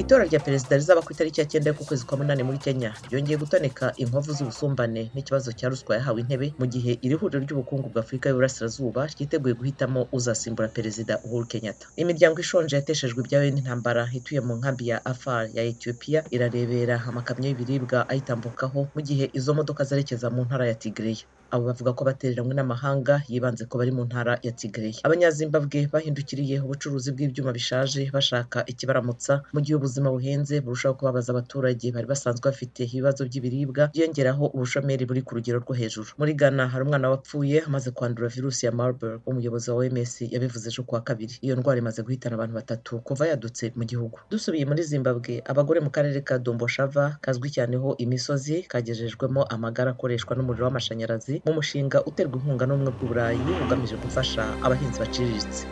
Itora rya perezida rizaba ku itariki ya 9 y'ukwezi kwa munani muri Kenya ryongeye gutoneka inkovu z'ubusumbane n'ikibazo cya ruswa yahawe intebe mu gihe iri huriro ry'ubukungu bwa Afurika y'Uburasirazuba ryiteguye guhitamo uzasimbura perezida Uhuru Kenyatta. Imiryango ishonje yateshejwe ibyayo n'intambara ituye mu nkambi ya Afar ya Ethiopia irarebera amakamyo y'ibiribwa ayitambukaho mu gihe izo modoka zerekeza mu ntara ya Tigray. Abo bavuga ko batereranywe n'amahanga yibanze ko bari mu ntara ya Tigray. Abanyazimbabwe bahindukiriye ubucuruzi bw'ibyuma bishaje bashaka ikibaramutsa mu gihe ubuzima buhenze burushaho kubabaza abaturage bari basanzwe bafite ibibazo by'ibiribwa byiyongeraho ubushomeri buri ku rugero rwo hejuru. Muri Ghana hari umwana wapfuye amaze kwandura virusi ya Marburg. Umuyobozi wa OMS yabivuze ejo kuwa kabiri. Iyo ndwara imaze guhitana abantu 3 kuva yadutse mu gihugu. Dusubiye muri Zimbabwe, abagore mu karere ka Domboshava kazwi cyaneho imisozi kagejejwemo amagara akoreshwa n'umuriro w'amashanyarazi mu mushinga uterwa inkunga n'ubumwe bw'Uburayi ugamije gufasha abahinzi baciriritse.